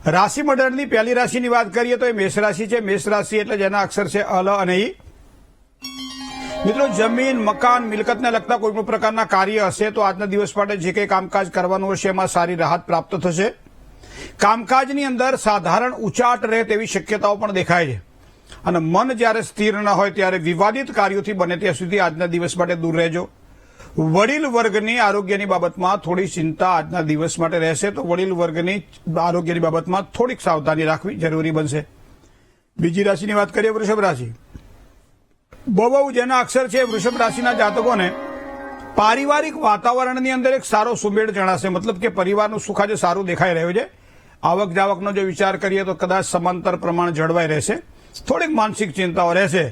રાશિ મંડળની પહેલી રાશિની વાત કરીએ તો એ મેષ રાશિ છે। મેષ રાશિ એટલે જેના અક્ષર છે અલ અને ઈ। મિત્રો, જમીન, મકાન, મિલકતને લગતા કોઈ પણ પ્રકારના કાર્ય હશે તો આજના દિવસ માટે જે કંઈ કામકાજ કરવાનું હશે એમાં સારી રાહત પ્રાપ્ત થશે। કામકાજની અંદર સાધારણ ઉચાટ રહે તેવી શક્યતાઓ પણ દેખાય છે અને મન જ્યારે સ્થિર ન હોય ત્યારે વિવાદિત કાર્યોથી બને ત્યાં સુધી આજના દિવસ માટે દૂર રહેજો। વડીલ વર્ગની આરોગ્યની બાબતમાં થોડી ચિંતા આજના દિવસ માટે રહેશે, તો વડીલ વર્ગની આરોગ્યની બાબતમાં થોડીક સાવધાની રાખવી જરૂરી બનશે। બીજી રાશિની વાત કરીએ, વૃષભ રાશિ। બહુ જેના અક્ષર છે વૃષભ રાશિના જાતકોને પારિવારિક વાતાવરણની અંદર એક સારો સુમેળ જણાશે, મતલબ કે પરિવારનું સુખ આજે સારું દેખાઈ રહ્યું છે। આવક જાવકનો જો વિચાર કરીએ તો કદાચ સમાંતર પ્રમાણ જળવાઈ રહેશે, થોડીક માનસિક ચિંતાઓ રહેશે।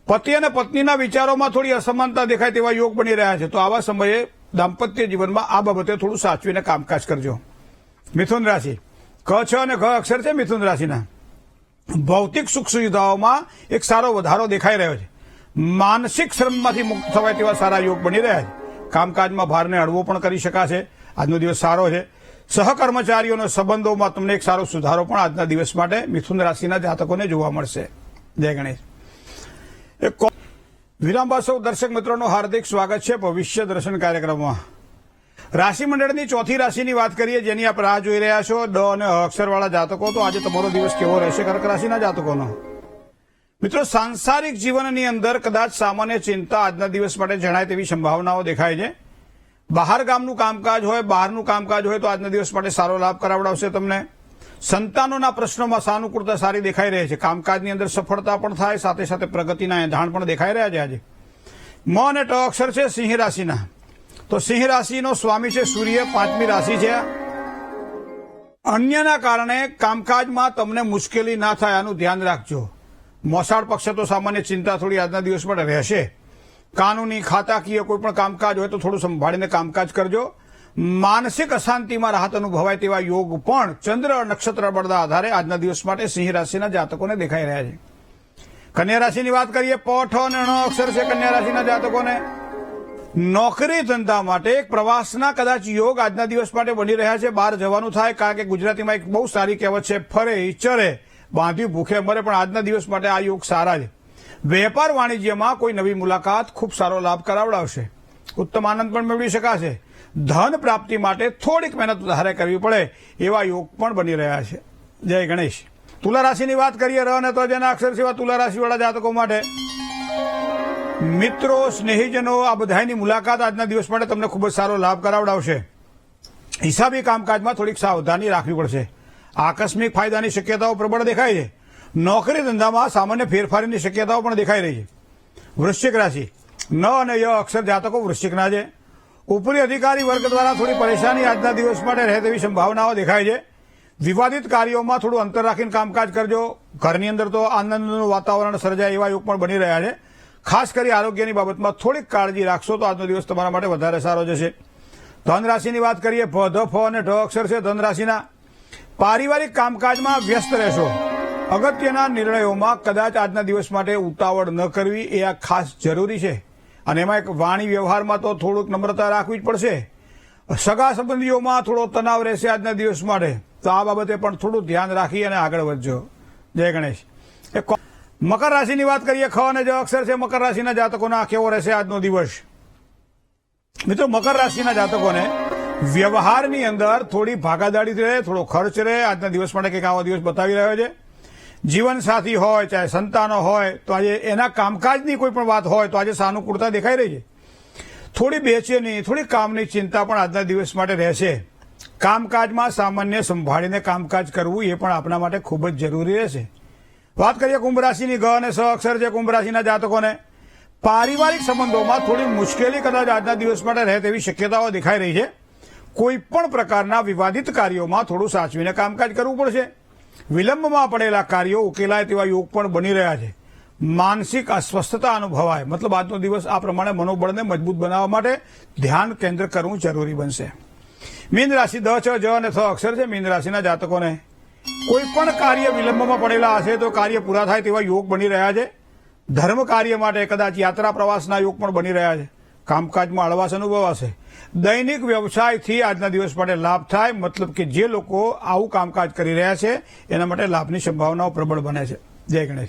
પતિ અને પત્નીના વિચારોમાં થોડી અસમાનતા દેખાય તેવા યોગ બની રહ્યા છે, તો આવા સમયે દાંપત્ય જીવનમાં આ બાબતે થોડું સાચવીને કામકાજ કરજો। મિથુન રાશિ, ક, છ અને ઘ અક્ષર છે મિથુન રાશિના। ભૌતિક સુખ સુવિધાઓમાં એક સારો વધારો દેખાઈ રહ્યો છે। માનસિક શ્રમમાંથી મુક્ત થવાય તેવા સારા યોગ બની રહ્યા છે। કામકાજમાં ભારને હળવો પણ કરી શકાશે। આજનો દિવસ સારો છે। સહકર્મચારીઓના સંબંધોમાં તમને એક સારો સુધારો પણ આજના દિવસ માટે મિથુન રાશિના જાતકોને જોવા મળશે। જય ગણેશ। વિરામ બાદ સૌ દર્શક મિત્રોનું હાર્દિક સ્વાગત છે ભવિષ્ય દર્શન કાર્યક્રમમાં। રાશિ મંડળની ચોથી રાશિની વાત કરીએ, જેની આપ રાહ જોઈ રહ્યા છો, ડ અને અક્ષરવાળા જાતકો, તો આજે તમારો દિવસ કેવો રહેશે કર્ક રાશિના જાતકોનો? મિત્રો, સાંસારિક જીવનની અંદર કદાચ સામાન્ય ચિંતા આજના દિવસ માટે જણાય તેવી સંભાવનાઓ દેખાય છે। બહાર ગામનું કામકાજ હોય, બહારનું કામકાજ હોય તો આજના દિવસ માટે સારો લાભ કરાવડાવશે તમને। સંતાનોના પ્રશ્નોમાં સાનુકૂળતા સારી દેખાઈ રહી છે। કામકાજની અંદર સફળતા પણ થાય, સાથે સાથે પ્રગતિના એંધાણ પણ દેખાઈ રહ્યા છે આજે। મ અને ટ અક્ષર છે સિંહ રાશિના, તો સિંહ રાશિનો સ્વામી છે સૂર્ય, પાંચમી રાશિ છે। અન્યના કારણે કામકાજમાં તમને મુશ્કેલી ના થાય આનું ધ્યાન રાખજો। મોસાળ પક્ષે તો સામાન્ય ચિંતા થોડી આજના દિવસ માટે રહેશે। કાનૂની, ખાતાકીય કોઈ પણ કામકાજ હોય તો થોડું સંભાળીને કામકાજ કરજો। માનસિક અશાંતિમાં રાહત અનુભવાય તેવા યોગ પણ ચંદ્ર નક્ષત્ર બળના આધારે આજના દિવસ માટે સિંહ રાશિના જાતકોને દેખાઈ રહ્યા છે। કન્યા રાશિની વાત કરીએ, પ, ઠ અને ણ અક્ષર છે કન્યા રાશિના જાતકોને। નોકરી ધંધા માટે એક પ્રવાસના કદાચ યોગ આજના દિવસ માટે બની રહ્યા છે। બહાર જવાનું થાય, કારણ કે ગુજરાતીમાં એક બહુ સારી કહેવત છે, ફરે ચરે બાંધ્યું ભૂખે મરે, પણ આજના દિવસ માટે આ યોગ સારા છે। વેપાર વાણિજ્યમાં કોઈ નવી મુલાકાત ખૂબ સારો લાભ કરાવડાવશે। ઉત્તમ આનંદ પણ મેળવી શકાશે। ધન પ્રાપ્તિ માટે થોડીક મહેનત વધારે કરવી પડે એવા યોગ પણ બની રહ્યા છે। જય ગણેશ। તુલા રાશિની વાત કરીએ, ર અને તો જેના અક્ષર સેવા તુલા રાશિવાળા જાતકો માટે મિત્રો, સ્નેહીજનો આ બધાની મુલાકાત આજના દિવસ માટે તમને ખૂબ જ સારો લાભ કરાવડાવશે। હિસાબી કામકાજમાં થોડીક સાવધાની રાખવી પડશે। આકસ્મિક ફાયદાની શક્યતાઓ પ્રબળ દેખાય છે। નોકરી ધંધામાં સામાન્ય ફેરફારની શક્યતાઓ પણ દેખાઈ રહી છે। વૃશ્ચિક રાશિ, ન અને ય અક્ષર જાતકો વૃશ્ચિકના છે। ઉપરી અધિકારી વર્ગ દ્વારા થોડી પરેશાની આજના દિવસ માટે રહે તેવી સંભાવનાઓ દેખાય છે। વિવાદિત કાર્યોમાં થોડું અંતર રાખીને કામકાજ કરજો। ઘરની અંદર તો આનંદનું વાતાવરણ સર્જાય એવા યોગ પણ બની રહ્યા છે। ખાસ કરી આરોગ્યની બાબતમાં થોડીક કાળજી રાખશો તો આજનો દિવસ તમારા માટે વધારે સારો જશે। ધન રાશિની વાત કરીએ, ભ, ધ, ફ અને ઢ અક્ષર છે ધન રાશિના। પારિવારિક કામકાજમાં વ્યસ્ત રહેશો। અગત્યના નિર્ણયોમાં કદાચ આજના દિવસ માટે ઉતાવળ ન કરવી એ આ ખાસ જરૂરી છે, અને એમાં એક વાણી વ્યવહારમાં તો થોડુંક નમ્રતા રાખવી જ પડશે। સગા સંબંધીઓમાં થોડો તણાવ રહેશે આજના દિવસ માટે, તો આ બાબતે પણ થોડું ધ્યાન રાખી અને આગળ વધજો। જય ગણેશ। મકર રાશિની વાત કરીએ, ખ અને જ અક્ષર છે મકર રાશિના જાતકોના કેવો રહેશે આજનો દિવસ? મિત્રો, મકર રાશિના જાતકોને વ્યવહારની અંદર થોડી ભાગાદાડી રહે, થોડો ખર્ચ રહે, આજના દિવસ માટે કંઈક આવો દિવસ બતાવી રહ્યો છે। જીવનસાથી હોય, ચાહે સંતાનો હોય, તો આજે એના કામકાજની કોઈ પણ વાત હોય તો આજે સાનુકૂળતા દેખાઈ રહી છે। થોડી બેચેની, થોડી કામની ચિંતા પણ આજના દિવસ માટે રહેશે। કામકાજમાં સામાન્ય સંભાળીને કામકાજ કરવું એ પણ આપણા માટે ખૂબ જ જરૂરી રહેશે। વાત કરીએ કુંભ રાશિની, ગ અને સ અક્ષર છે કુંભ રાશિના જાતકોને પારિવારિક સંબંધોમાં થોડી મુશ્કેલી કદાચ આજના દિવસ માટે રહે તેવી શક્યતાઓ દેખાઈ રહી છે। કોઈ પણ પ્રકારના વિવાદિત કાર્યોમાં થોડું સાચવીને કામકાજ કરવું પડશે। વિલંબમાં પડેલા કાર્યો ઉકેલાય તેવા યોગ પણ બની રહ્યા છે। માનસિક અસ્વસ્થતા અનુભવાય, મતલબ આજનો દિવસ આ પ્રમાણે મનોબળને મજબૂત બનાવવા માટે ધ્યાન કેન્દ્ર કરવું જરૂરી બનશે। મીન રાશિ, દ, ચ, જ અને થ અક્ષર છે મીન રાશિના જાતકોને કોઈ પણ કાર્ય વિલંબમાં પડેલા હશે તો કાર્ય પૂરા થાય તેવા યોગ બની રહ્યા છે। ધર્મ કાર્ય માટે કદાચ યાત્રા પ્રવાસના યોગ પણ બની રહ્યા છે। કામકાજમાં હળવાશ અનુભવાશે. દૈનિક વ્યવસાયથી આજના દિવસ માટે લાભ થાય, મતલબ કે જે લોકો આવું કામકાજ કરી રહ્યા છે એના માટે લાભની સંભાવનાઓ પ્રબળ બને છે. જય ગણેશ.